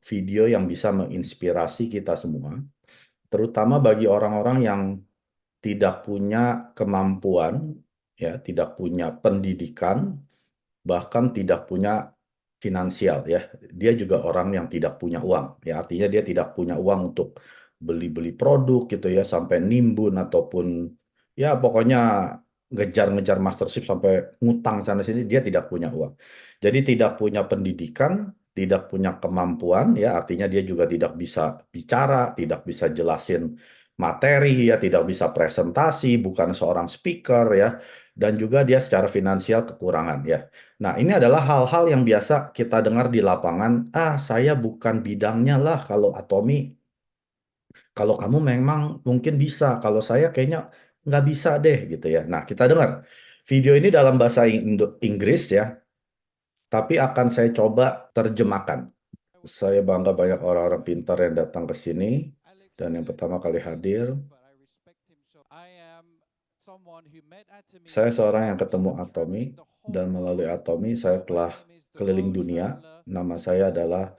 video yang bisa menginspirasi kita semua, terutama bagi orang-orang yang tidak punya kemampuan, ya, tidak punya pendidikan, bahkan tidak punya finansial, ya. Dia juga orang yang tidak punya uang, ya, artinya dia tidak punya uang untuk beli-beli produk gitu ya, sampai nimbun ataupun ya pokoknya ngejar-ngejar mastership sampai ngutang sana sini, dia tidak punya uang. Jadi tidak punya pendidikan, tidak punya kemampuan, ya, artinya dia juga tidak bisa bicara, tidak bisa jelasin materi, ya, tidak bisa presentasi, bukan seorang speaker, ya, dan juga dia secara finansial kekurangan, ya. Nah, ini adalah hal-hal yang biasa kita dengar di lapangan, "Ah, saya bukan bidangnya lah kalau atomi, kalau kamu memang mungkin bisa, kalau saya kayaknya nggak bisa deh," gitu ya. Nah, kita dengar video ini dalam bahasa Inggris ya, tapi akan saya coba terjemahkan. Saya bangga banyak orang-orang pintar yang datang ke sini, dan yang pertama kali hadir. Saya seorang yang ketemu Atomi, dan melalui Atomi saya telah keliling dunia. Nama saya adalah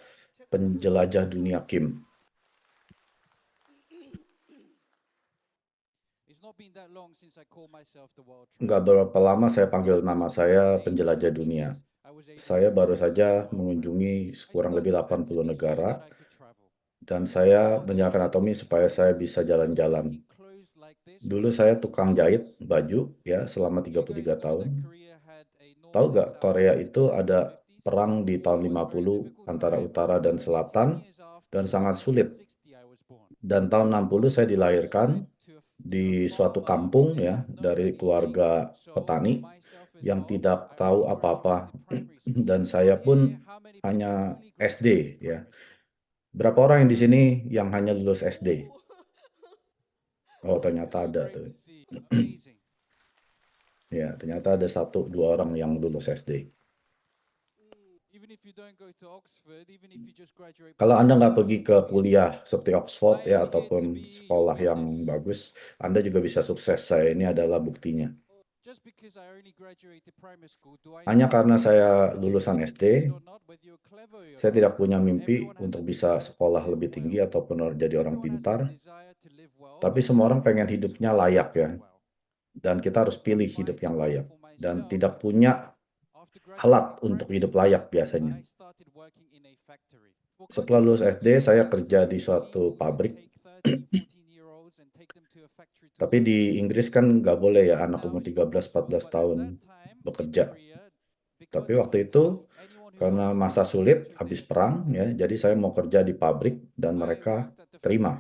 penjelajah dunia Kim. Nggak berapa lama saya panggil nama saya penjelajah dunia. Saya baru saja mengunjungi kurang lebih 80 negara, dan saya menjalankan Atomi supaya saya bisa jalan-jalan. Dulu saya tukang jahit baju ya selama 33 tahun. Tahu nggak, Korea itu ada perang di tahun 50 antara utara dan selatan, dan sangat sulit. Dan tahun 60 saya dilahirkan di suatu kampung ya, dari keluarga petani yang tidak tahu apa-apa. Dan saya pun hanya SD ya. Berapa orang yang di sini yang hanya lulus SD? Oh, ternyata ada tuh. Ya, ternyata ada satu dua orang yang lulus SD. Kalau Anda nggak pergi ke kuliah seperti Oxford ya ataupun sekolah yang bagus, Anda juga bisa sukses. Saya ini adalah buktinya. Hanya karena saya lulusan SD, saya tidak punya mimpi untuk bisa sekolah lebih tinggi ataupun jadi orang pintar. Tapi semua orang pengen hidupnya layak ya. Dan kita harus pilih hidup yang layak. Dan tidak punya alat untuk hidup layak biasanya. Setelah lulus SD, saya kerja di suatu pabrik. Tapi di Inggris kan nggak boleh ya anak umur 13-14 tahun bekerja. Tapi waktu itu karena masa sulit habis perang ya, jadi saya mau kerja di pabrik dan mereka terima.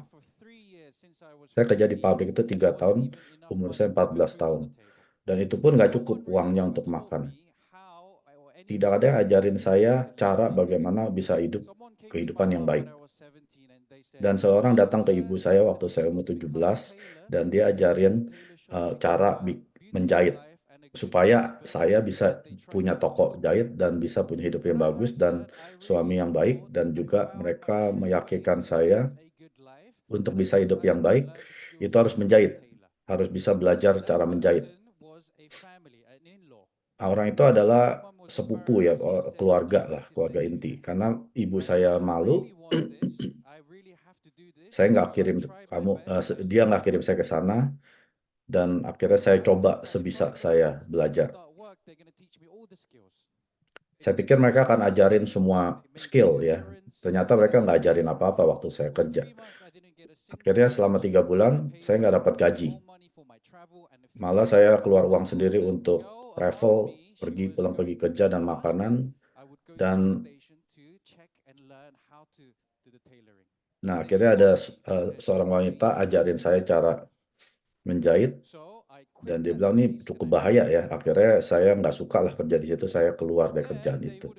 Saya kerja di pabrik itu 3 tahun, umur saya 14 tahun. Dan itu pun nggak cukup uangnya untuk makan. Tidak ada yang ajarin saya cara bagaimana bisa hidup kehidupan yang baik. Dan seorang datang ke ibu saya waktu saya umur 17, dan dia ajarin cara menjahit. Supaya saya bisa punya toko jahit dan bisa punya hidup yang bagus dan suami yang baik. Dan juga mereka meyakinkan saya untuk bisa hidup yang baik, itu harus menjahit. Harus bisa belajar cara menjahit. Orang itu adalah sepupu ya, keluarga lah, keluarga inti. Karena ibu saya malu, saya nggak kirim kamu, dia nggak kirim saya ke sana, dan akhirnya saya coba sebisa saya belajar. Saya pikir mereka akan ajarin semua skill ya. Ternyata mereka nggak ajarin apa-apa waktu saya kerja. Akhirnya selama 3 bulan saya nggak dapat gaji. Malah saya keluar uang sendiri untuk travel, pulang pergi kerja dan makanan. Dan nah akhirnya ada seorang wanita ajarin saya cara menjahit, dan dia bilang ini cukup bahaya ya. Akhirnya saya nggak suka lah kerja di situ, saya keluar dari kerjaan itu.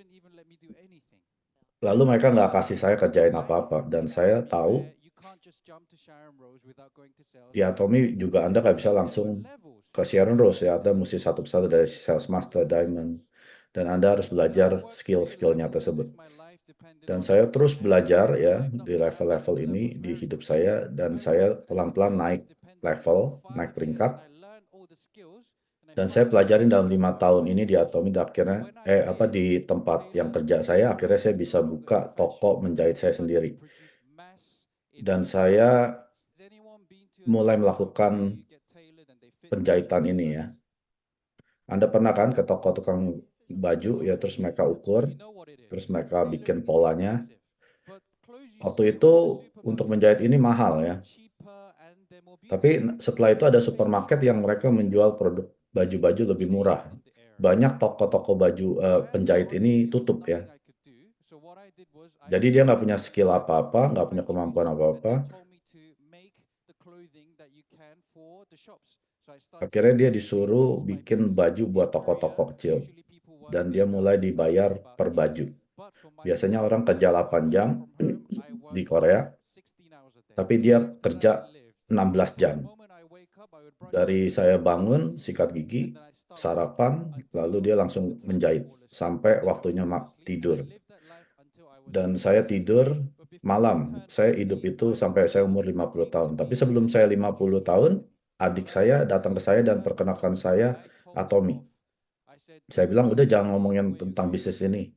Lalu mereka nggak kasih saya kerjain apa-apa, dan saya tahu di Atomi juga Anda nggak bisa langsung ke Sharon Rose ya, Anda mesti satu persatu dari Sales Master, Diamond, dan Anda harus belajar skill-skillnya tersebut. Dan saya terus belajar ya di level-level ini di hidup saya, dan saya pelan-pelan naik level, naik peringkat. Dan saya pelajarin dalam 5 tahun ini di Atomi, akhirnya di tempat yang kerja saya, akhirnya saya bisa buka toko menjahit saya sendiri. Dan saya mulai melakukan penjahitan ini ya. Anda pernah kan ke toko tukang baju ya, terus mereka ukur, terus mereka bikin polanya. Waktu itu untuk menjahit ini mahal ya. Tapi setelah itu ada supermarket yang mereka menjual produk baju-baju lebih murah. Banyak toko-toko baju penjahit ini tutup ya. Jadi dia nggak punya skill apa-apa, nggak punya kemampuan apa-apa. Akhirnya dia disuruh bikin baju buat toko-toko kecil. Dan dia mulai dibayar per baju. Biasanya orang kerja 8 jam di Korea, tapi dia kerja 16 jam. Dari saya bangun, sikat gigi, sarapan, lalu dia langsung menjahit sampai waktunya tidur. Dan saya tidur malam. Saya hidup itu sampai saya umur 50 tahun. Tapi sebelum saya 50 tahun, adik saya datang ke saya dan perkenalkan saya Atomi. Saya bilang, udah jangan ngomongin tentang bisnis ini.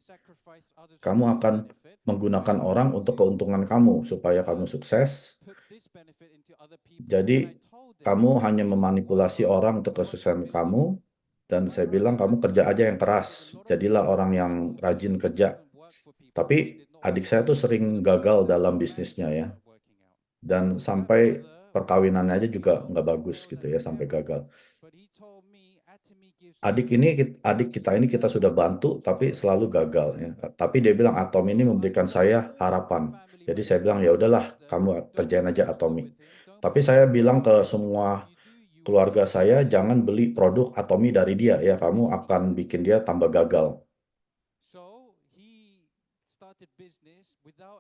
Kamu akan menggunakan orang untuk keuntungan kamu supaya kamu sukses. Jadi kamu hanya memanipulasi orang untuk kesuksesan kamu. Dan saya bilang kamu kerja aja yang keras. Jadilah orang yang rajin kerja. Tapi adik saya tuh sering gagal dalam bisnisnya ya. Dan sampai perkawinannya aja juga nggak bagus gitu ya, sampai gagal. Adik kita ini kita sudah bantu tapi selalu gagal ya. Tapi dia bilang Atom ini memberikan saya harapan. Jadi saya bilang ya udahlah, kamu kerjain aja Atomi. Tapi saya bilang ke semua keluarga saya jangan beli produk Atomi dari dia ya, kamu akan bikin dia tambah gagal.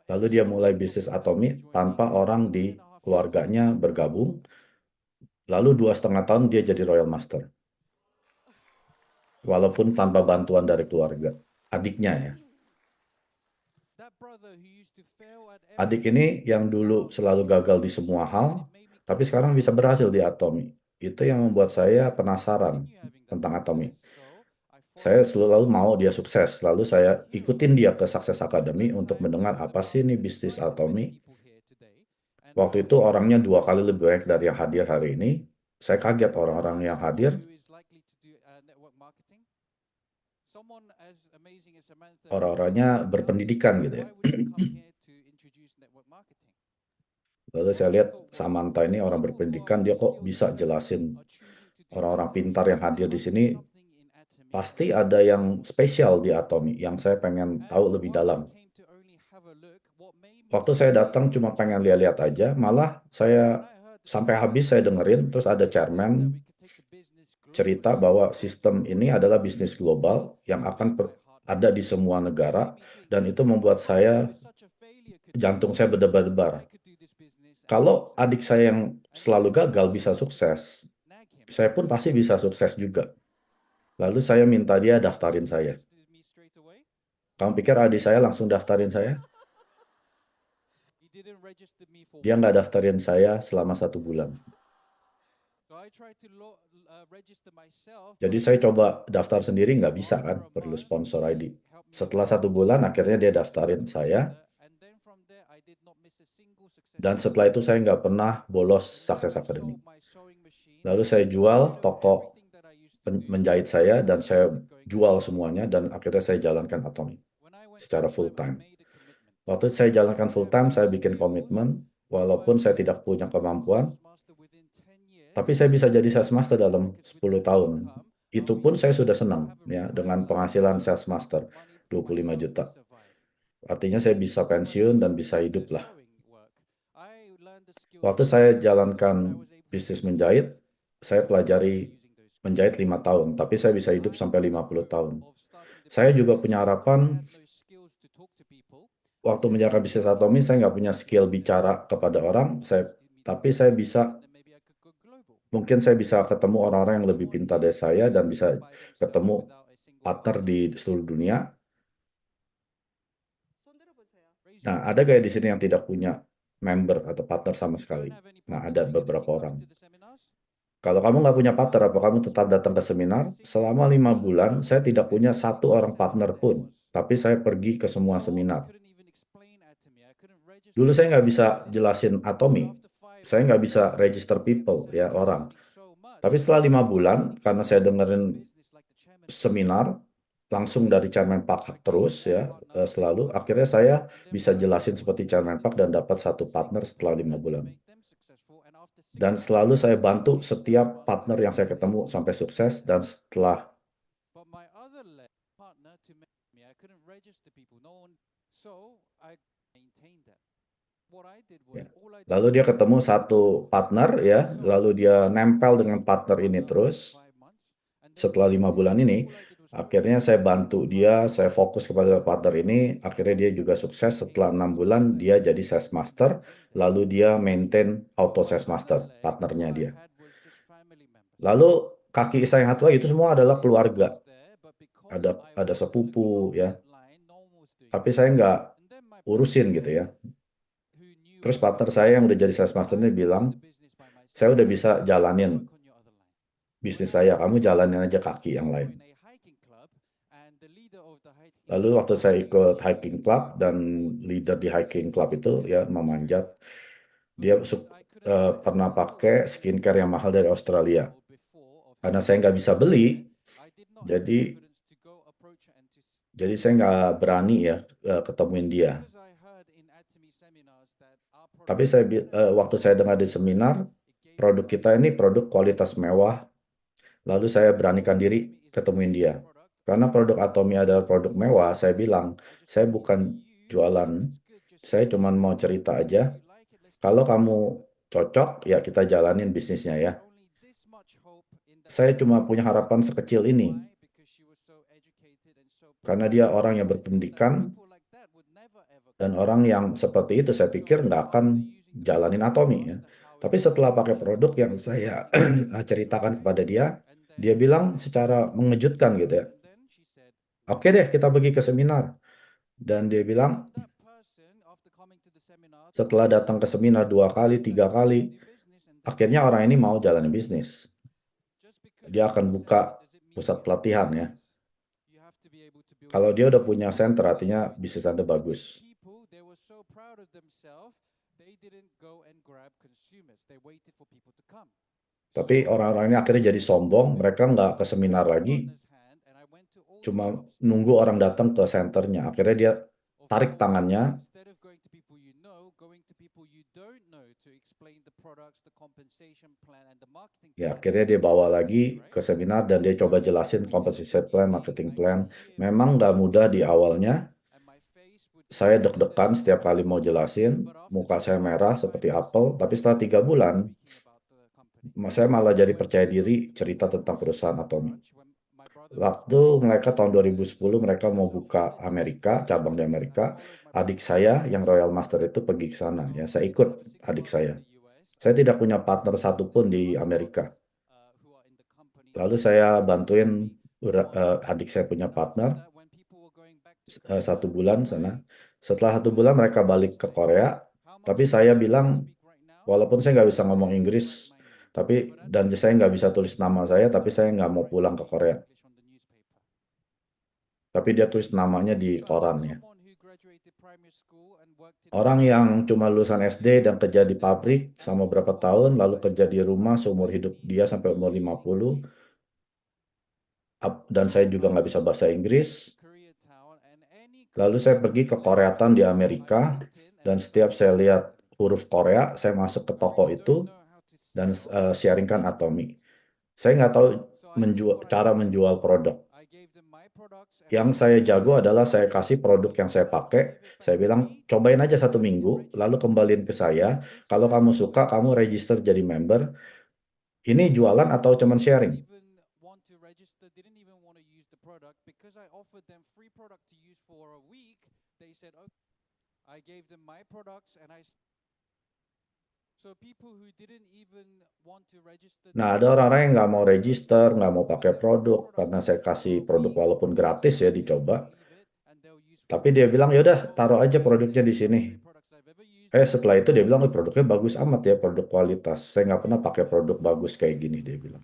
Lalu dia mulai bisnis Atomi tanpa orang di keluarganya bergabung. Lalu 2,5 tahun dia jadi Royal Master. Walaupun tanpa bantuan dari keluarga. Adiknya ya. Adik ini yang dulu selalu gagal di semua hal, tapi sekarang bisa berhasil di Atomi. Itu yang membuat saya penasaran tentang Atomi. Saya selalu mau dia sukses, lalu saya ikutin dia ke Success Academy untuk mendengar apa sih ini bisnis Atomi. Waktu itu orangnya 2 kali lebih banyak dari yang hadir hari ini. Saya kaget orang-orang yang hadir, orang-orangnya berpendidikan gitu ya. Lalu saya lihat Samantha ini orang berpendidikan, dia kok bisa jelasin orang-orang pintar yang hadir di sini. Pasti ada yang spesial di Atomi yang saya pengen tahu lebih dalam. Waktu saya datang cuma pengen lihat-lihat aja, malah saya sampai habis saya dengerin, terus ada chairman cerita bahwa sistem ini adalah bisnis global yang akan ada di semua negara, dan itu membuat jantung saya berdebar-debar. Kalau adik saya yang selalu gagal bisa sukses, saya pun pasti bisa sukses juga. Lalu saya minta dia daftarin saya. Kamu pikir adik saya langsung daftarin saya? Dia nggak daftarin saya selama 1 bulan. Jadi saya coba daftar sendiri, nggak bisa kan, perlu sponsor ID. Setelah 1 bulan, akhirnya dia daftarin saya. Dan setelah itu saya nggak pernah bolos Success Academy. Lalu saya jual toko menjahit saya, dan saya jual semuanya, dan akhirnya saya jalankan Atomi secara full time. Waktu saya jalankan full time, saya bikin komitmen, walaupun saya tidak punya kemampuan, tapi saya bisa jadi sales master dalam 10 tahun. Itu pun saya sudah senang ya dengan penghasilan sales master 25 juta. Artinya saya bisa pensiun dan bisa hidup lah. Waktu saya jalankan bisnis menjahit, saya pelajari menjahit 5 tahun, tapi saya bisa hidup sampai 50 tahun. Saya juga punya harapan, waktu menjalankan bisnis Atomi, saya nggak punya skill bicara kepada orang, tapi mungkin saya bisa ketemu orang-orang yang lebih pintar dari saya dan bisa ketemu partner di seluruh dunia. Nah, ada gaya di sini yang tidak punya member atau partner sama sekali? Nah, ada beberapa orang. Kalau kamu nggak punya partner, apa kamu tetap datang ke seminar? Selama 5 bulan, saya tidak punya satu orang partner pun, tapi saya pergi ke semua seminar. Dulu saya nggak bisa jelasin atomi, saya nggak bisa register people, ya orang. Tapi setelah 5 bulan, karena saya dengerin seminar langsung dari Chairman Park terus ya, selalu, akhirnya saya bisa jelasin seperti Chairman Park dan dapat satu partner setelah 5 bulan. Dan selalu saya bantu setiap partner yang saya ketemu sampai sukses, dan setelah ya, lalu dia ketemu satu partner ya, lalu dia nempel dengan partner ini terus. Setelah 5 bulan ini, akhirnya saya bantu dia, saya fokus kepada partner ini, akhirnya dia juga sukses. Setelah 6 bulan, dia jadi sales master, lalu dia maintain auto sales master, partnernya dia. Lalu kaki saya yang satu lagi itu semua adalah keluarga, ada sepupu ya, tapi saya nggak urusin gitu ya. Terus partner saya yang udah jadi sales master ini bilang, saya udah bisa jalanin bisnis saya, kamu jalanin aja kaki yang lain. Lalu waktu saya ikut hiking club dan leader di hiking club itu ya memanjat, dia pernah pakai skincare yang mahal dari Australia. Karena saya nggak bisa beli, jadi saya nggak berani ya ketemuin dia. Tapi waktu saya dengar di seminar, produk kita ini produk kualitas mewah, lalu saya beranikan diri ketemuin dia. Karena produk Atomi adalah produk mewah, saya bilang, saya bukan jualan, saya cuma mau cerita aja. Kalau kamu cocok, ya kita jalanin bisnisnya ya. Saya cuma punya harapan sekecil ini, karena dia orang yang berpendidikan, dan orang yang seperti itu saya pikir nggak akan jalanin Atomi ya. Tapi setelah pakai produk yang saya ceritakan kepada dia, dia bilang secara mengejutkan gitu ya, oke deh kita pergi ke seminar. Dan dia bilang setelah datang ke seminar 2 kali, 3 kali, akhirnya orang ini mau jalanin bisnis. Dia akan buka pusat pelatihan ya. Kalau dia udah punya center, artinya bisnis Anda bagus. Tapi orang-orang ini akhirnya jadi sombong, mereka nggak ke seminar lagi, cuma nunggu orang datang ke senternya. Akhirnya dia tarik tangannya, ya akhirnya dia bawa lagi ke seminar dan dia coba jelasin compensation plan, marketing plan. Memang nggak mudah di awalnya, saya deg-degan setiap kali mau jelasin, muka saya merah seperti apel, tapi setelah 3 bulan, saya malah jadi percaya diri cerita tentang perusahaan Atomi. Waktu mereka tahun 2010 mereka mau buka Amerika, cabang di Amerika, adik saya yang Royal Master itu pergi ke sana ya. Saya ikut adik saya. Saya tidak punya partner satupun di Amerika. Lalu saya bantuin adik saya punya partner 1 bulan sana. Setelah 1 bulan mereka balik ke Korea, tapi saya bilang walaupun saya nggak bisa ngomong Inggris, dan saya nggak bisa tulis nama saya, tapi saya nggak mau pulang ke Korea. Tapi dia tulis namanya di koran ya. Orang yang cuma lulusan SD dan kerja di pabrik sama berapa tahun, lalu kerja di rumah seumur hidup dia sampai umur 50, dan saya juga nggak bisa bahasa Inggris. Lalu saya pergi ke Koreatown di Amerika, dan setiap saya lihat huruf Korea, saya masuk ke toko itu dan sharingkan Atomi. Saya nggak tahu cara menjual produk. Yang saya jago adalah saya kasih produk yang saya pakai, saya bilang cobain aja 1 minggu, lalu kembaliin ke saya. Kalau kamu suka, kamu register jadi member. Ini jualan atau cuman sharing? Nah, ada orang-orang yang nggak mau register, nggak mau pakai produk, karena saya kasih produk walaupun gratis ya dicoba. Tapi dia bilang, ya udah taruh aja produknya di sini. Setelah itu dia bilang, produknya bagus amat ya, produk kualitas. Saya nggak pernah pakai produk bagus kayak gini," dia bilang.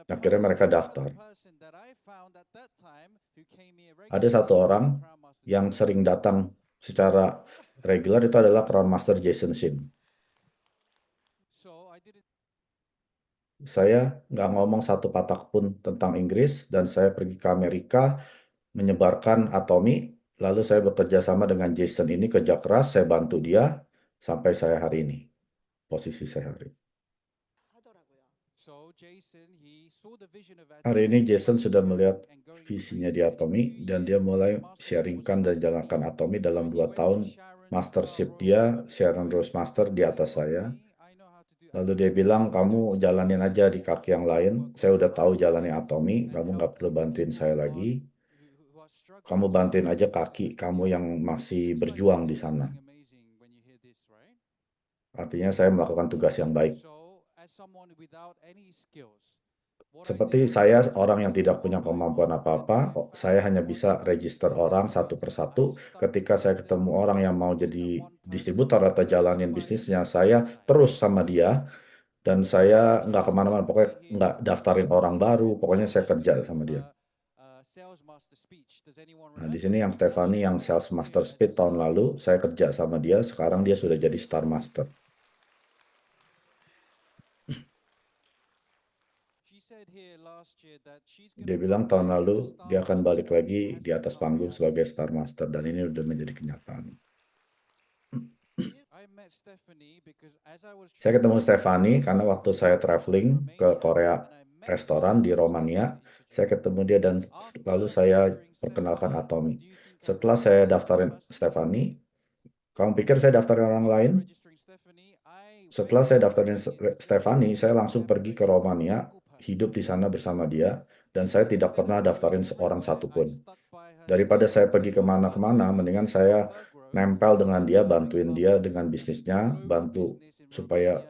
Akhirnya mereka daftar. Ada satu orang yang sering datang secara reguler itu adalah Crown Master Jason Shin. Saya nggak ngomong satu patah pun tentang Inggris, dan saya pergi ke Amerika menyebarkan Atomy, lalu saya bekerja sama dengan Jason ini kerja keras, saya bantu dia sampai saya hari ini, posisi saya hari ini. Hari ini Jason sudah melihat visinya di Atomy dan dia mulai sharingkan dan jalankan Atomy dalam 2 tahun mastership dia, Sharon Rose Master di atas saya. Lalu dia bilang, "Kamu jalanin aja di kaki yang lain. Saya udah tahu jalannya Atomy, kamu nggak perlu bantuin saya lagi. Kamu bantuin aja kaki kamu yang masih berjuang di sana." Artinya saya melakukan tugas yang baik. Seperti saya orang yang tidak punya kemampuan apa-apa, saya hanya bisa register orang satu persatu. Ketika saya ketemu orang yang mau jadi distributor atau jalanin bisnisnya, saya terus sama dia dan saya nggak kemana-mana. Pokoknya nggak daftarin orang baru, pokoknya saya kerja sama dia. Nah, di sini yang Stefani yang Sales Master Speed tahun lalu, saya kerja sama dia, sekarang dia sudah jadi Star Master. Dia bilang tahun lalu dia akan balik lagi di atas panggung sebagai Star Master, dan ini udah menjadi kenyataan. Saya ketemu Stefani karena waktu saya traveling ke Korea restoran di Romania, saya ketemu dia dan lalu saya perkenalkan Atomy. Setelah saya daftarin Stefani, kamu pikir saya daftarin orang lain? Setelah saya daftarin Stefani, saya langsung pergi ke Romania, hidup di sana bersama dia, dan saya tidak pernah daftarin seorang satupun. Daripada saya pergi kemana-kemana, mendingan saya nempel dengan dia, bantuin dia dengan bisnisnya, bantu supaya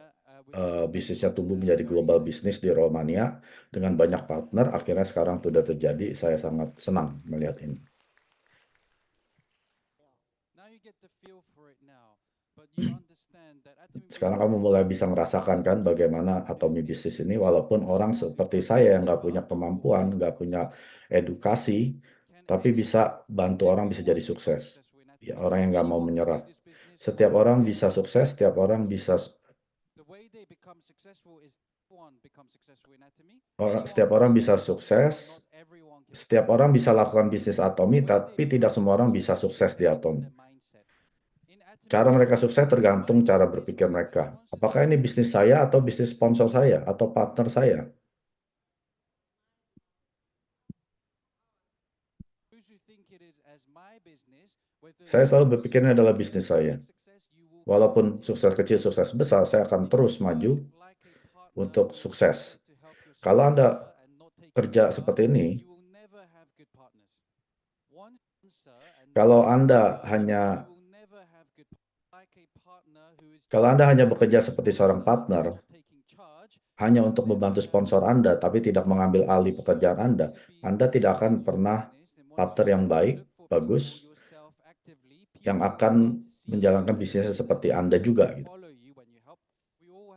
bisnisnya tumbuh menjadi global bisnis di Romania dengan banyak partner. Akhirnya sekarang sudah terjadi, saya sangat senang melihat ini. Sekarang kamu mulai bisa merasakan kan bagaimana Atomy bisnis ini, walaupun orang seperti saya yang nggak punya kemampuan, nggak punya edukasi, tapi bisa bantu orang bisa jadi sukses. Ya, orang yang nggak mau menyerah. Setiap orang bisa sukses, setiap orang bisa setiap orang bisa sukses, setiap orang bisa lakukan bisnis Atomy, tapi tidak semua orang bisa sukses di Atomy. Cara mereka sukses tergantung cara berpikir mereka. Apakah ini bisnis saya atau bisnis sponsor saya atau partner saya? Saya selalu berpikir ini adalah bisnis saya. Walaupun sukses kecil, sukses besar, saya akan terus maju untuk sukses. Kalau Anda kerja seperti ini, kalau Anda hanya bekerja seperti seorang partner, hanya untuk membantu sponsor Anda, tapi tidak mengambil alih pekerjaan Anda tidak akan pernah partner yang baik, bagus, yang akan menjalankan bisnisnya seperti Anda juga, gitu.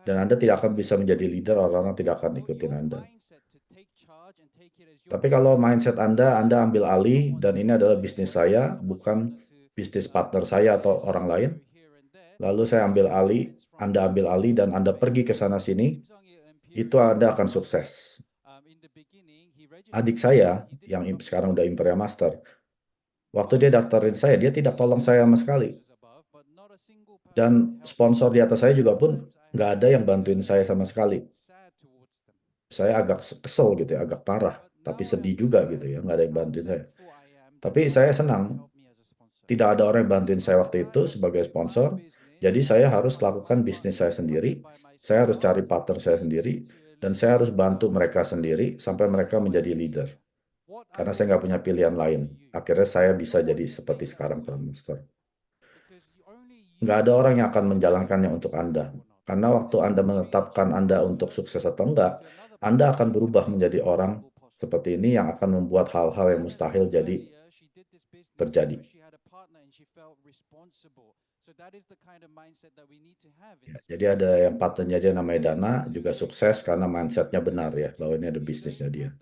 Dan Anda tidak akan bisa menjadi leader, orang-orang tidak akan ikutin Anda. Tapi kalau mindset Anda ambil alih, dan ini adalah bisnis saya, bukan bisnis partner saya atau orang lain, lalu saya ambil alih, Anda ambil alih, dan Anda pergi ke sana-sini, itu Anda akan sukses. Adik saya, yang sekarang udah Imperial Master, waktu dia daftarin saya, dia tidak tolong saya sama sekali. Dan sponsor di atas saya juga pun nggak ada yang bantuin saya sama sekali. Saya agak kesel gitu ya, agak parah, tapi sedih juga gitu ya, nggak ada yang bantuin saya. Tapi saya senang, tidak ada orang yang bantuin saya waktu itu sebagai sponsor, jadi saya harus lakukan bisnis saya sendiri, saya harus cari partner saya sendiri, dan saya harus bantu mereka sendiri sampai mereka menjadi leader. Karena saya nggak punya pilihan lain. Akhirnya saya bisa jadi seperti sekarang, Prime Minister. Nggak ada orang yang akan menjalankannya untuk Anda. Karena waktu Anda menetapkan Anda untuk sukses atau enggak, Anda akan berubah menjadi orang seperti ini yang akan membuat hal-hal yang mustahil jadi terjadi. Ya, jadi ada yang partnernya dia namanya Dana, juga sukses karena mindsetnya benar ya, bahwa ini ada bisnisnya dia.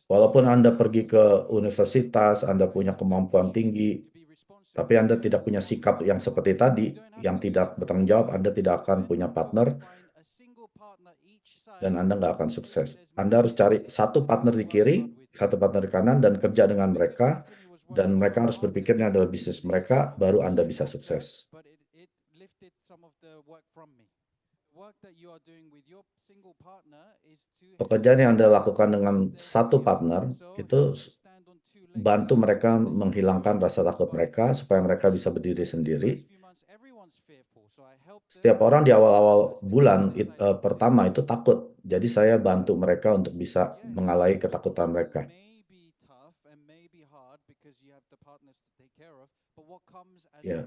Walaupun Anda pergi ke universitas, Anda punya kemampuan tinggi, tapi Anda tidak punya sikap yang seperti tadi, yang tidak bertanggung jawab, Anda tidak akan punya partner, dan Anda nggak akan sukses. Anda harus cari satu partner di kiri, satu partner di kanan, dan kerja dengan mereka, dan mereka harus berpikir ini adalah bisnis mereka, baru Anda bisa sukses. Pekerjaan yang Anda lakukan dengan satu partner, itu bantu mereka menghilangkan rasa takut mereka, supaya mereka bisa berdiri sendiri. Setiap orang di awal-awal bulan pertama itu takut. Jadi saya bantu mereka untuk bisa mengalahi ketakutan mereka. Ya.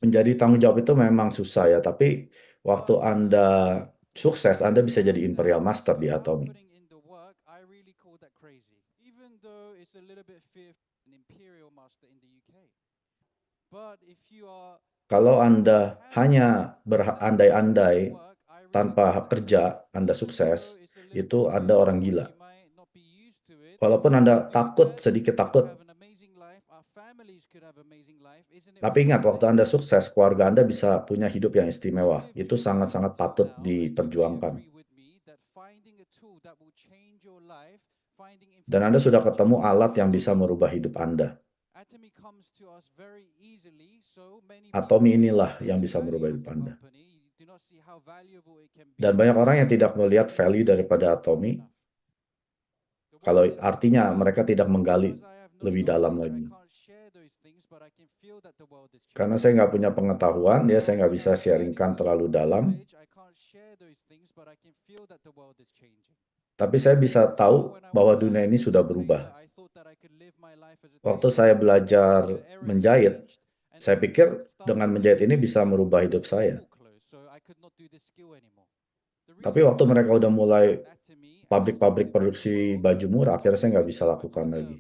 Menjadi tanggung jawab itu memang susah ya, tapi waktu Anda sukses, Anda bisa jadi Imperial Master di Atomy. Kalau Anda hanya berandai-andai tanpa kerja, Anda sukses, itu Anda orang gila. Walaupun Anda takut, sedikit takut, tapi ingat, waktu Anda sukses, keluarga Anda bisa punya hidup yang istimewa. Itu sangat-sangat patut diperjuangkan. Dan Anda sudah ketemu alat yang bisa merubah hidup Anda. Atomy inilah yang bisa merubah hidup Anda. Dan banyak orang yang tidak melihat value daripada Atomy, kalau artinya mereka tidak menggali lebih dalam lagi. Karena saya nggak punya pengetahuan, ya saya nggak bisa sharingkan terlalu dalam. Tapi saya bisa tahu bahwa dunia ini sudah berubah. Waktu saya belajar menjahit, saya pikir dengan menjahit ini bisa merubah hidup saya. Tapi waktu mereka udah mulai pabrik-pabrik produksi baju murah, akhirnya saya nggak bisa lakukan lagi.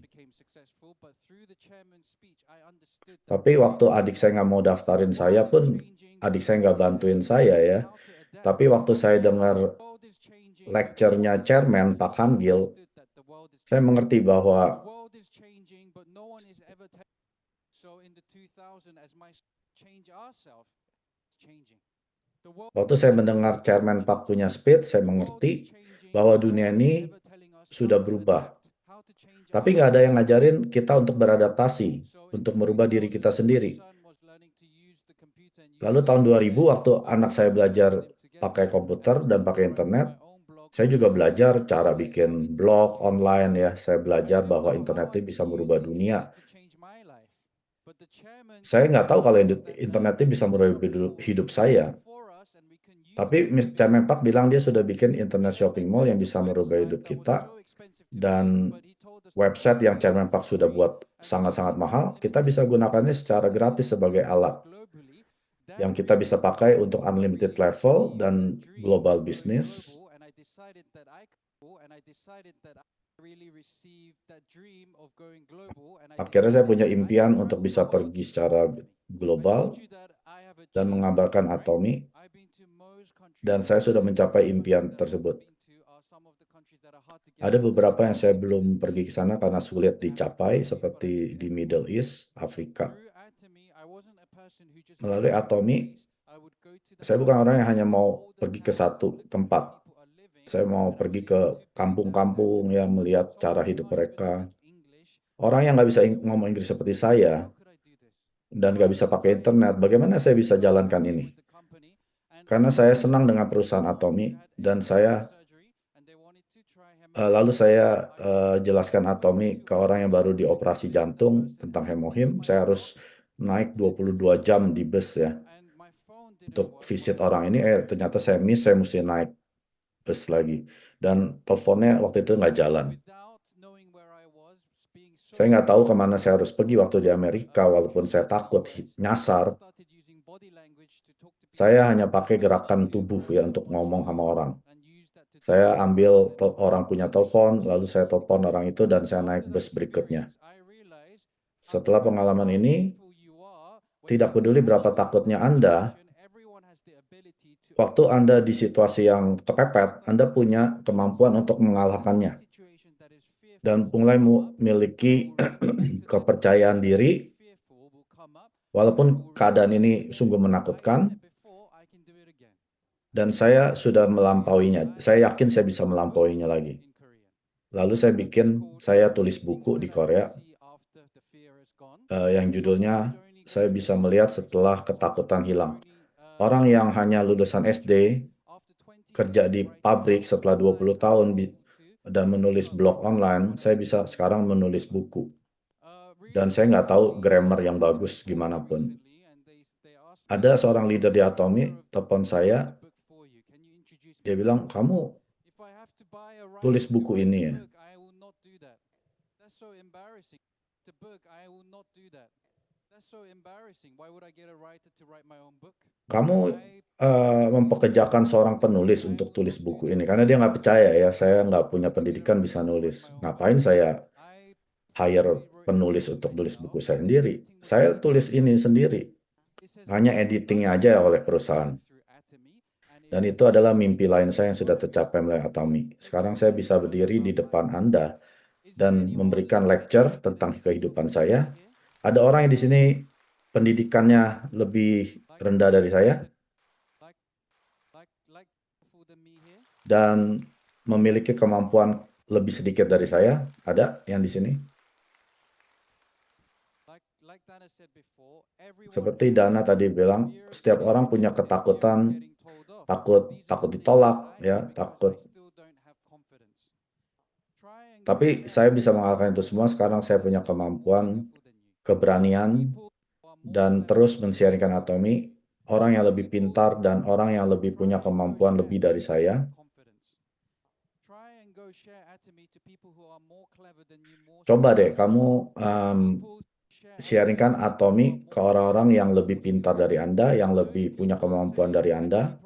Tapi waktu adik saya nggak mau daftarin saya pun, adik saya nggak bantuin saya ya. Tapi waktu saya dengar lecture-nya chairman Pak Hangil, saya mengerti bahwa waktu saya mendengar chairman Pak punya speech, saya mengerti bahwa dunia ini sudah berubah. Tapi nggak ada yang ngajarin kita untuk beradaptasi, untuk merubah diri kita sendiri. Lalu tahun 2000, waktu anak saya belajar pakai komputer dan pakai internet, saya juga belajar cara bikin blog online ya. Saya belajar bahwa internet itu bisa merubah dunia. Saya nggak tahu kalau internet itu bisa merubah hidup saya. Tapi Chairman Park bilang dia sudah bikin internet shopping mall yang bisa merubah hidup kita. Dan website yang Chairman Park sudah buat sangat-sangat mahal, kita bisa gunakannya secara gratis sebagai alat yang kita bisa pakai untuk unlimited level dan global business. Akhirnya saya punya impian untuk bisa pergi secara global dan mengabarkan Atomy, dan saya sudah mencapai impian tersebut. Ada beberapa yang saya belum pergi ke sana karena sulit dicapai, seperti di Middle East, Afrika. Melalui Atomy, saya bukan orang yang hanya mau pergi ke satu tempat. Saya mau pergi ke kampung-kampung ya, melihat cara hidup mereka. Orang yang nggak bisa ngomong Inggris seperti saya dan nggak bisa pakai internet, bagaimana saya bisa jalankan ini? Karena saya senang dengan perusahaan Atomy, dan saya lalu saya jelaskan Atomy ke orang yang baru dioperasi jantung tentang hemohim. Saya harus naik 22 jam di bus ya untuk visit orang ini. Ternyata saya miss, saya mesti naik bus lagi. Dan teleponnya waktu itu nggak jalan. Saya nggak tahu kemana saya harus pergi waktu di Amerika, walaupun saya takut nyasar. Saya hanya pakai gerakan tubuh ya untuk ngomong sama orang. Saya ambil orang punya telepon, lalu saya telepon orang itu dan saya naik bus berikutnya. Setelah pengalaman ini, tidak peduli berapa takutnya Anda, waktu Anda di situasi yang kepepet, Anda punya kemampuan untuk mengalahkannya dan mulai memiliki kepercayaan diri. Walaupun keadaan ini sungguh menakutkan, dan saya sudah melampauinya. Saya yakin saya bisa melampauinya lagi. Lalu saya tulis buku di Korea yang judulnya Saya Bisa Melihat Setelah Ketakutan Hilang. Orang yang hanya lulusan SD, kerja di pabrik setelah 20 tahun dan menulis blog online, saya bisa sekarang menulis buku. Dan saya nggak tahu grammar yang bagus gimana pun. Ada seorang leader di Atomi, telepon saya, dia bilang, kamu tulis buku ini ya. Kamu mempekerjakan seorang penulis untuk tulis buku ini. Karena dia nggak percaya ya, saya nggak punya pendidikan bisa nulis. Ngapain saya hire penulis untuk tulis buku saya sendiri? Saya tulis ini sendiri. Hanya editingnya aja oleh perusahaan. Dan itu adalah mimpi lain saya yang sudah tercapai melalui Atomi. Sekarang saya bisa berdiri di depan Anda dan memberikan lecture tentang kehidupan saya. Ada orang yang di sini pendidikannya lebih rendah dari saya dan memiliki kemampuan lebih sedikit dari saya. Ada yang di sini. Seperti Dana tadi bilang, setiap orang punya ketakutan, takut ditolak, ya, takut. Tapi saya bisa mengalahkan itu semua. Sekarang saya punya kemampuan, keberanian, dan terus mensiarkan Atomi, orang yang lebih pintar dan orang yang lebih punya kemampuan lebih dari saya. Coba deh kamu sharingkan Atomi ke orang-orang yang lebih pintar dari Anda, yang lebih punya kemampuan dari Anda.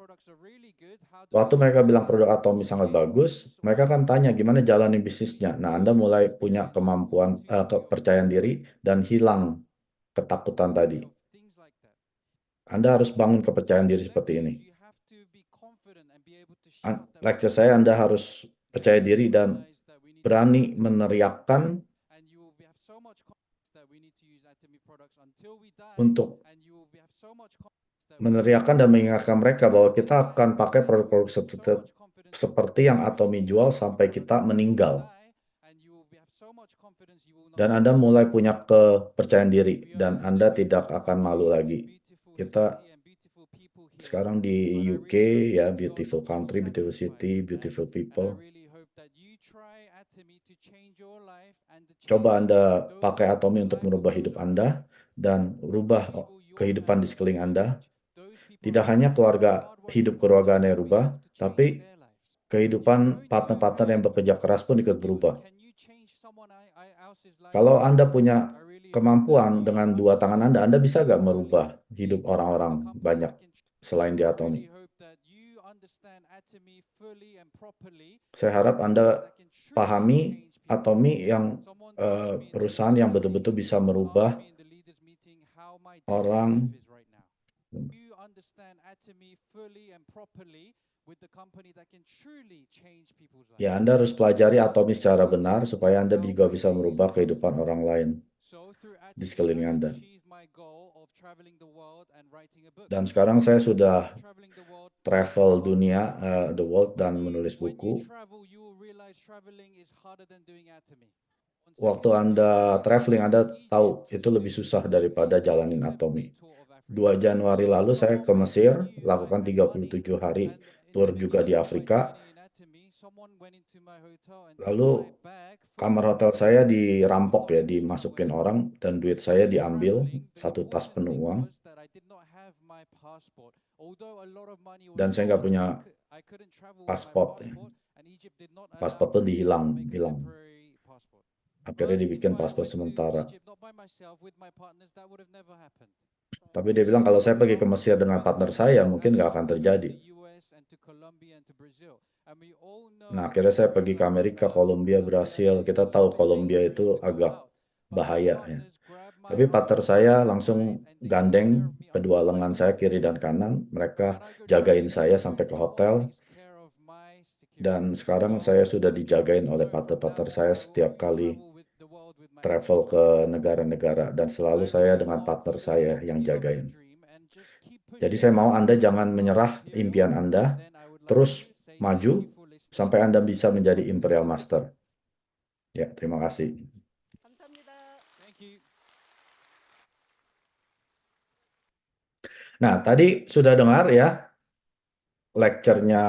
Waktu mereka bilang produk Atomi sangat bagus, mereka akan tanya gimana jalanin bisnisnya. Nah, Anda mulai punya kemampuan, kepercayaan diri, dan hilang ketakutan tadi. Anda harus bangun kepercayaan diri seperti ini. Lecture saya, Anda harus percaya diri dan berani meneriakkan dan mengingatkan mereka bahwa kita akan pakai produk-produk seperti yang Atomi jual sampai kita meninggal. Dan Anda mulai punya kepercayaan diri dan Anda tidak akan malu lagi. Kita sekarang di UK ya, beautiful country, beautiful city, beautiful people. Coba Anda pakai Atomi untuk merubah hidup Anda dan rubah kehidupan di sekeliling Anda. Tidak hanya hidup keluarga Anda yang rubah, tapi kehidupan partner-partner yang bekerja keras pun ikut berubah. Kalau Anda punya kemampuan dengan dua tangan Anda bisa nggak merubah hidup orang-orang banyak selain di Atomi? Saya harap Anda pahami Atomi yang perusahaan yang betul-betul bisa merubah orang. Ya, Anda harus pelajari Atomi secara benar supaya Anda juga bisa merubah kehidupan orang lain di sekeliling Anda. Dan sekarang saya sudah travel dunia, the world, dan menulis buku. Waktu Anda traveling, Anda tahu itu lebih susah daripada jalanin Atomi. 2 Januari lalu saya ke Mesir, lakukan 37 hari tour juga di Afrika. Lalu kamar hotel saya dirampok ya, dimasukin orang dan duit saya diambil, 1 tas penuh uang. Dan saya nggak punya paspor. Paspor pun hilang. Akhirnya dibikin paspor sementara. Tapi dia bilang kalau saya pergi ke Mesir dengan partner saya, mungkin nggak akan terjadi. Nah, akhirnya saya pergi ke Amerika, Kolombia, Brasil. Kita tahu Kolombia itu agak bahaya ya. Tapi partner saya langsung gandeng kedua lengan saya kiri dan kanan. Mereka jagain saya sampai ke hotel. Dan sekarang saya sudah dijagain oleh partner-partner saya setiap kali travel ke negara-negara. Dan selalu saya dengan partner saya yang jagain. Jadi saya mau Anda jangan menyerah impian Anda. Terus maju sampai Anda bisa menjadi Imperial Master. Ya, terima kasih. Nah, tadi sudah dengar ya lecture-nya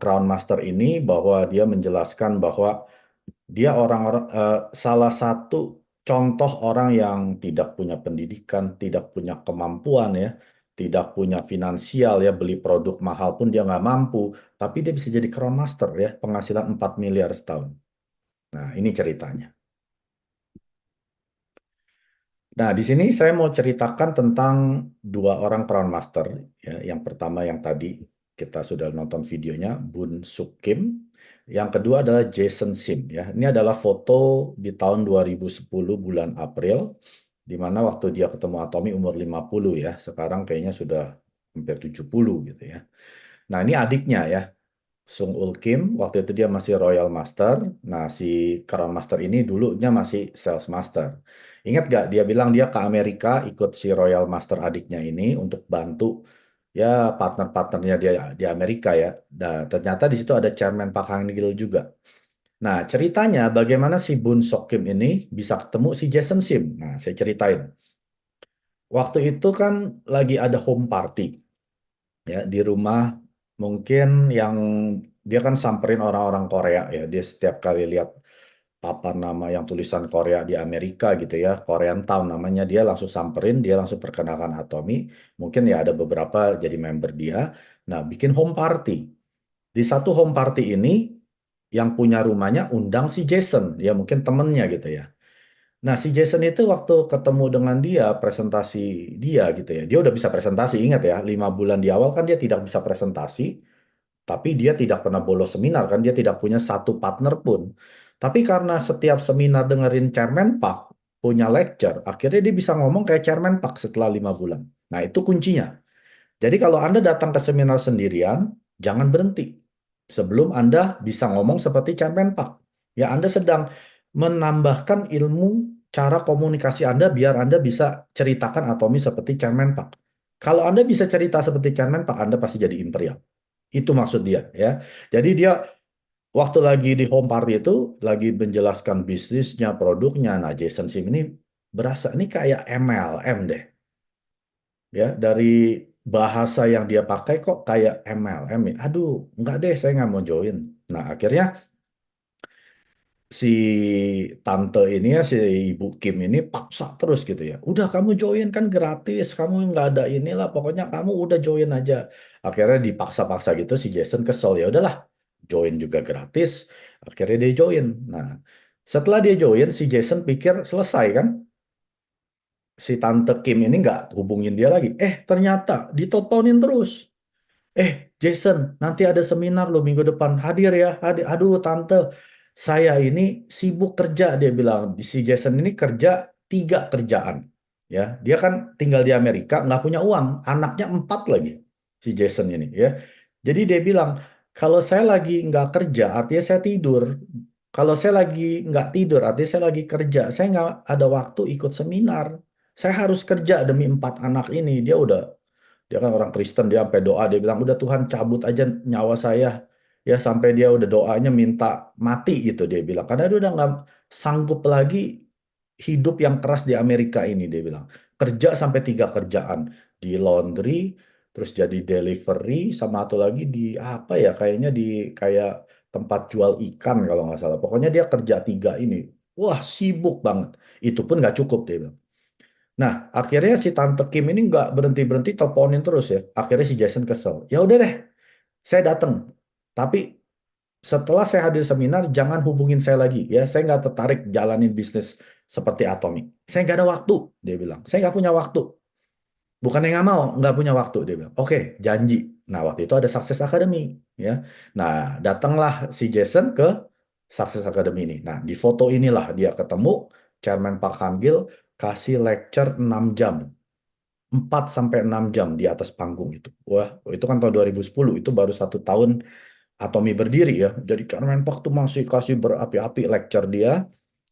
Crown Master ini bahwa dia menjelaskan bahwa dia salah satu contoh orang yang tidak punya pendidikan, tidak punya kemampuan ya, tidak punya finansial ya, beli produk mahal pun dia nggak mampu, tapi dia bisa jadi Crown Master ya, penghasilan 4 miliar setahun. Nah, ini ceritanya. Nah, di sini saya mau ceritakan tentang dua orang Crown Master. Ya. Yang pertama yang tadi kita sudah nonton videonya, Bun Suk Kim. Yang kedua adalah Jason Sim. Ya. Ini adalah foto di tahun 2010 bulan April, di mana waktu dia ketemu Atomy umur 50 ya. Sekarang kayaknya sudah hampir 70 gitu ya. Nah, ini adiknya ya. Sung Ul Kim, waktu itu dia masih Royal Master. Nah, si Crown Master ini dulunya masih Sales Master. Ingat gak, dia bilang dia ke Amerika ikut si Royal Master adiknya ini untuk bantu ya partner-partnernya dia di Amerika ya. Dan ternyata di situ ada Chairman Park Hang-il juga. Nah, ceritanya bagaimana si Bun Sok Kim ini bisa ketemu si Jason Sim. Nah, saya ceritain. Waktu itu kan lagi ada home party ya di rumah mungkin yang dia kan samperin orang-orang Korea ya. Dia setiap kali lihat papan nama yang tulisan Korea di Amerika gitu ya, Korean Town namanya, dia langsung samperin, dia langsung perkenalkan Atomy. Mungkin ya ada beberapa jadi member dia. Nah, bikin home party. Di satu home party ini yang punya rumahnya undang si Jason, ya mungkin temennya gitu ya. Nah, si Jason itu waktu ketemu dengan dia, presentasi dia gitu ya. Dia udah bisa presentasi, ingat ya, 5 bulan di awal kan dia tidak bisa presentasi, tapi dia tidak pernah bolos seminar kan, dia tidak punya satu partner pun. Tapi karena setiap seminar dengerin Chairman Park, punya lecture, akhirnya dia bisa ngomong kayak Chairman Park setelah 5 bulan. Nah, itu kuncinya. Jadi kalau Anda datang ke seminar sendirian, jangan berhenti. Sebelum Anda bisa ngomong seperti Chairman Park. Ya, Anda sedang menambahkan ilmu cara komunikasi Anda biar Anda bisa ceritakan Atomy seperti Chairman Park. Kalau Anda bisa cerita seperti Chairman Park, Anda pasti jadi imperial. Itu maksud dia ya. Jadi dia waktu lagi di home party itu lagi menjelaskan bisnisnya, produknya. Nah, Jason Sim ini berasa ini kayak MLM deh. Ya, dari bahasa yang dia pakai kok kayak MLM ya. Aduh, enggak deh, saya nggak mau join. Nah, akhirnya si tante ini ya, si Ibu Kim ini paksa terus gitu ya. Udah kamu join kan gratis, kamu nggak ada inilah, pokoknya kamu udah join aja. Akhirnya dipaksa-paksa gitu si Jason kesel ya udahlah, join juga gratis. Akhirnya dia join. Nah, setelah dia join, si Jason pikir selesai kan, si tante Kim ini nggak hubungin dia lagi. Ternyata diteleponin terus. Jason, nanti ada seminar lo minggu depan. Hadir ya, hadir. Aduh, tante, saya ini sibuk kerja, dia bilang. Si Jason ini kerja 3 kerjaan. Ya, dia kan tinggal di Amerika, nggak punya uang. Anaknya 4 lagi, si Jason ini. Ya, jadi dia bilang, kalau saya lagi nggak kerja, artinya saya tidur. Kalau saya lagi nggak tidur, artinya saya lagi kerja. Saya nggak ada waktu ikut seminar. Saya harus kerja demi 4 anak ini. Dia kan orang Kristen, dia sampai doa, dia bilang, udah Tuhan cabut aja nyawa saya. Ya sampai dia udah doanya minta mati gitu dia bilang. Karena dia udah nggak sanggup lagi hidup yang keras di Amerika ini, dia bilang. Kerja sampai 3 kerjaan. Di laundry, terus jadi delivery, sama atau lagi di apa ya, kayaknya di kayak tempat jual ikan kalau nggak salah. Pokoknya dia kerja 3 ini. Wah, sibuk banget. Itu pun nggak cukup, dia bilang. Nah, akhirnya si Tante Kim ini nggak berhenti-berhenti teleponin terus ya. Akhirnya si Jason kesel. Ya udah deh, saya datang. Tapi setelah saya hadir seminar, jangan hubungin saya lagi ya. Saya nggak tertarik jalanin bisnis seperti Atomy. Saya nggak ada waktu, dia bilang. Saya nggak punya waktu. Bukannya nggak mau, nggak punya waktu. Dia bilang, oke, janji. Nah, waktu itu ada Success Academy. Ya. Nah, datanglah si Jason ke Success Academy ini. Nah, di foto inilah dia ketemu Chairman Park Han-gil kasih lecture 6 jam. 4 sampai 6 jam di atas panggung itu. Wah, itu kan tahun 2010, itu baru 1 tahun Atomy berdiri ya. Jadi Chairman Park tuh masih kasih berapi-api lecture dia.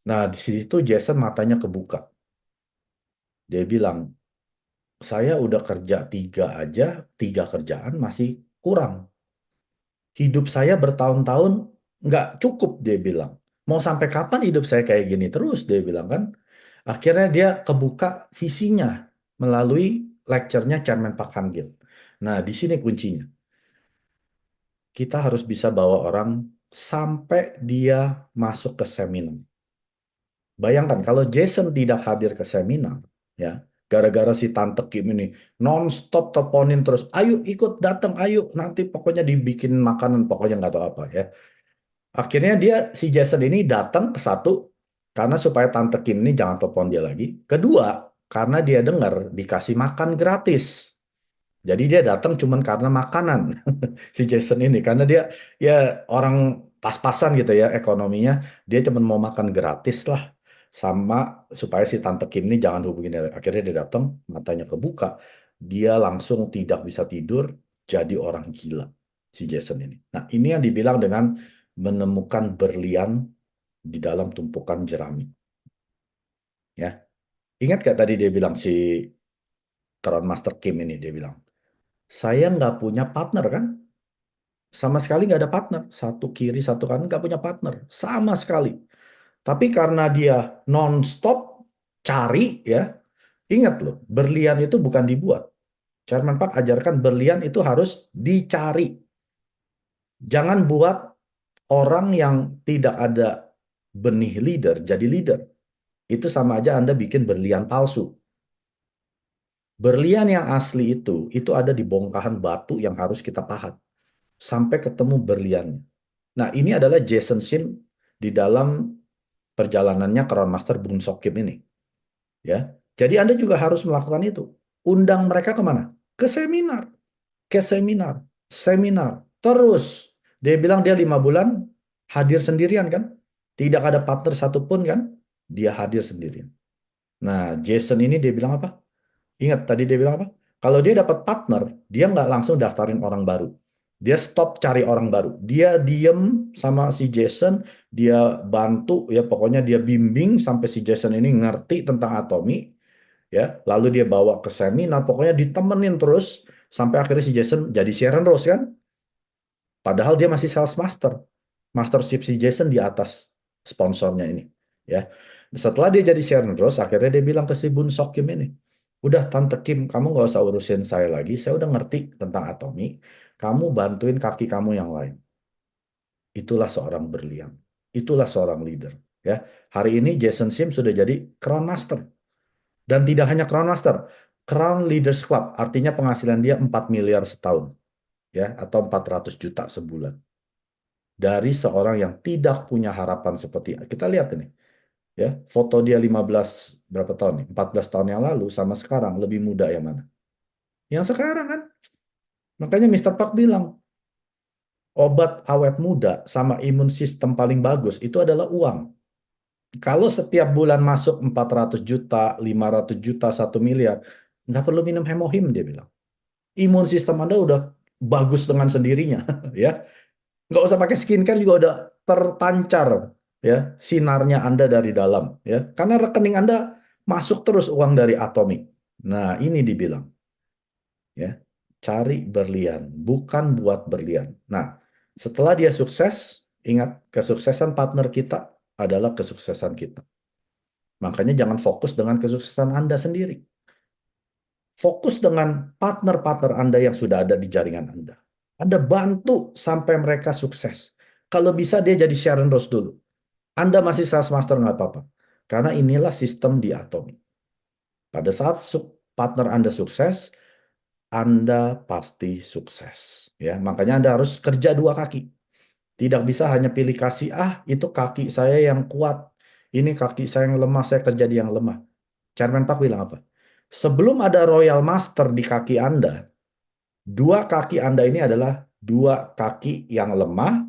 Nah, di situ Jason matanya kebuka. Dia bilang, saya udah kerja 3 kerjaan masih kurang. Hidup saya bertahun-tahun nggak cukup, dia bilang. Mau sampai kapan hidup saya kayak gini terus, dia bilang kan. Akhirnya dia kebuka visinya melalui lecture-nya Chairman Park Han-gil. Nah, di sini kuncinya. Kita harus bisa bawa orang sampai dia masuk ke seminar. Bayangkan kalau Jason tidak hadir ke seminar, ya, gara-gara si Tante Kim ini non-stop teleponin terus, ayo ikut datang, ayo nanti pokoknya dibikin makanan, pokoknya nggak tahu apa ya. Akhirnya dia si Jason ini datang ke satu karena supaya Tante Kim ini jangan telepon dia lagi. Kedua, karena dia dengar dikasih makan gratis. Jadi dia datang cuman karena makanan si Jason ini karena dia ya orang pas-pasan gitu ya ekonominya, dia cuman mau makan gratis lah sama supaya si Tante Kim ini jangan hubungin dia. Akhirnya dia datang, matanya kebuka, dia langsung tidak bisa tidur, jadi orang gila si Jason ini. Nah, ini yang dibilang dengan menemukan berlian di dalam tumpukan jerami ya. Ingat gak tadi dia bilang si Crown Master Kim ini, dia bilang, saya nggak punya partner kan? Sama sekali nggak ada partner. Satu kiri, satu kanan, nggak punya partner. Sama sekali. Tapi karena dia non-stop cari, ya, ingat loh, berlian itu bukan dibuat. Chairman Park ajarkan berlian itu harus dicari. Jangan buat orang yang tidak ada benih leader jadi leader. Itu sama aja Anda bikin berlian palsu. Berlian yang asli itu ada di bongkahan batu yang harus kita pahat. Sampai ketemu berliannya. Nah, ini adalah Jason Sim di dalam perjalanannya Crown Master Boon Sok Kim ini. Ya, jadi Anda juga harus melakukan itu. Undang mereka kemana? Ke seminar, ke seminar, seminar. Terus, dia bilang dia 5 bulan hadir sendirian kan? Tidak ada partner satupun kan? Dia hadir sendirian. Nah, Jason ini dia bilang apa? Ingat tadi dia bilang apa? Kalau dia dapat partner, dia nggak langsung daftarin orang baru. Dia stop cari orang baru. Dia diem sama si Jason, dia bantu ya pokoknya dia bimbing sampai si Jason ini ngerti tentang atomi ya. Lalu dia bawa ke seminar, pokoknya ditemenin terus sampai akhirnya si Jason jadi Sharon Rose kan. Padahal dia masih sales master. Mastership si Jason di atas sponsornya ini ya. Setelah dia jadi Sharon Rose, akhirnya dia bilang ke si Bun Sok Kim ini, udah Tante Kim, kamu nggak usah urusin saya lagi, saya udah ngerti tentang atomi, kamu bantuin kaki kamu yang lain. Itulah seorang berlian, itulah seorang leader. Ya, hari ini Jason Sim sudah jadi Crown Master dan tidak hanya Crown Master, Crown Leaders Club, artinya penghasilan dia 4 miliar setahun, ya, atau 400 juta sebulan. Dari seorang yang tidak punya harapan seperti kita lihat ini. Ya, foto dia 15 berapa tahun nih? 14 tahun yang lalu sama sekarang lebih muda yang mana? Yang sekarang kan. Makanya Mister Park bilang, obat awet muda sama imun sistem paling bagus itu adalah uang. Kalau setiap bulan masuk 400 juta, 500 juta, 1 miliar, nggak perlu minum hemohim, dia bilang. Imun sistem Anda udah bagus dengan sendirinya, ya. Nggak usah pakai skincare juga udah terpancar, ya, sinarnya Anda dari dalam, ya. Karena rekening Anda masuk terus uang dari Atomy. Nah, ini dibilang, ya, cari berlian, bukan buat berlian. Nah, setelah dia sukses, ingat kesuksesan partner kita adalah kesuksesan kita. Makanya jangan fokus dengan kesuksesan Anda sendiri. Fokus dengan partner-partner Anda yang sudah ada di jaringan Anda. Anda bantu sampai mereka sukses. Kalau bisa dia jadi Sharon Rose dulu. Anda masih sales master nggak apa-apa. Karena inilah sistem di Atomy. Pada saat partner Anda sukses, Anda pasti sukses. Ya, makanya Anda harus kerja 2 kaki. Tidak bisa hanya pilih kasih, itu kaki saya yang kuat. Ini kaki saya yang lemah, saya kerja di yang lemah. Chairman Park bilang apa? Sebelum ada Royal Master di kaki Anda, dua kaki Anda ini adalah dua kaki yang lemah,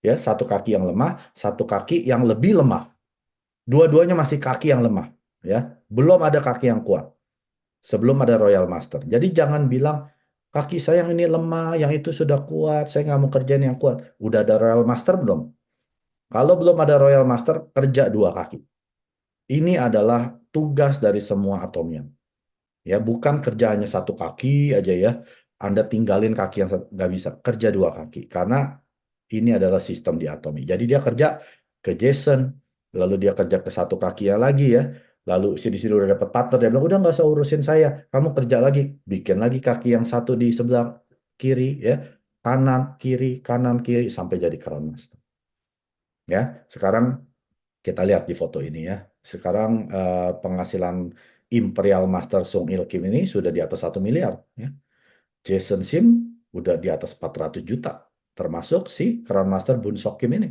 ya, satu kaki yang lemah, satu kaki yang lebih lemah. Dua-duanya masih kaki yang lemah, ya. Belum ada kaki yang kuat sebelum ada Royal Master. Jadi jangan bilang kaki saya yang ini lemah, yang itu sudah kuat, saya nggak mau kerjain yang kuat. Udah ada Royal Master belum? Kalau belum ada Royal Master, kerja dua kaki. Ini adalah tugas dari semua atomium. Ya, bukan kerja hanya satu kaki aja ya. Anda tinggalin kaki yang nggak bisa, kerja dua kaki. Karena ini adalah sistem di atomi. Jadi dia kerja ke Jason, lalu dia kerja ke satu kaki ya lagi ya. Lalu di sini udah dapat partner, dia bilang, udah nggak usah urusin saya, kamu kerja lagi. Bikin lagi kaki yang satu di sebelah kiri ya. Kanan, kiri, sampai jadi Crown Master. Ya, sekarang kita lihat di foto ini ya. Sekarang penghasilan Imperial Master Sung Il Kim ini sudah di atas 1 miliar. Ya. Jason Sim udah di atas 400 juta. Termasuk si Crown Master Bun Sok Kim ini.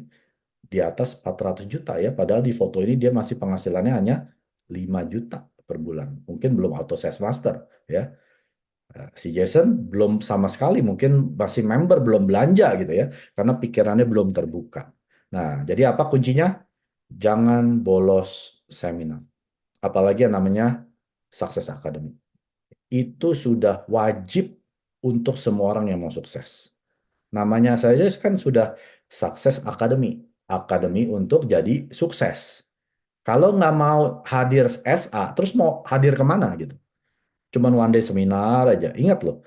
Di atas 400 juta ya. Padahal di foto ini dia masih penghasilannya hanya 5 juta per bulan. Mungkin belum auto sales master ya. Si Jason belum sama sekali, mungkin masih member, belum belanja gitu ya. Karena pikirannya belum terbuka. Nah, jadi apa kuncinya? Jangan bolos seminar. Apalagi yang namanya Success Academy. Itu sudah wajib untuk semua orang yang mau sukses. Namanya saja kan sudah Success Academy. Akademi untuk jadi sukses. Kalau nggak mau hadir SA, terus mau hadir kemana gitu? Cuman one day seminar aja. Ingat loh,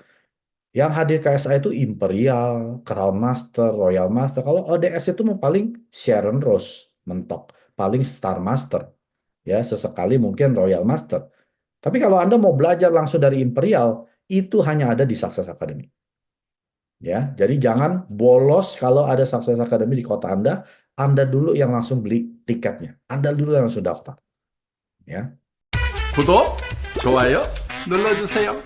yang hadir ke SA itu Imperial, Crown Master, Royal Master. Kalau ODS itu mau paling Sharon Rose mentok, paling Star Master. Ya, sesekali mungkin Royal Master. Tapi kalau Anda mau belajar langsung dari Imperial, itu hanya ada di Success Academy. Ya, jadi jangan bolos kalau ada Success Academy di kota Anda. Anda dulu yang langsung beli tiketnya. Anda dulu yang langsung daftar. Ya. 구독, 좋아요 눌러주세요.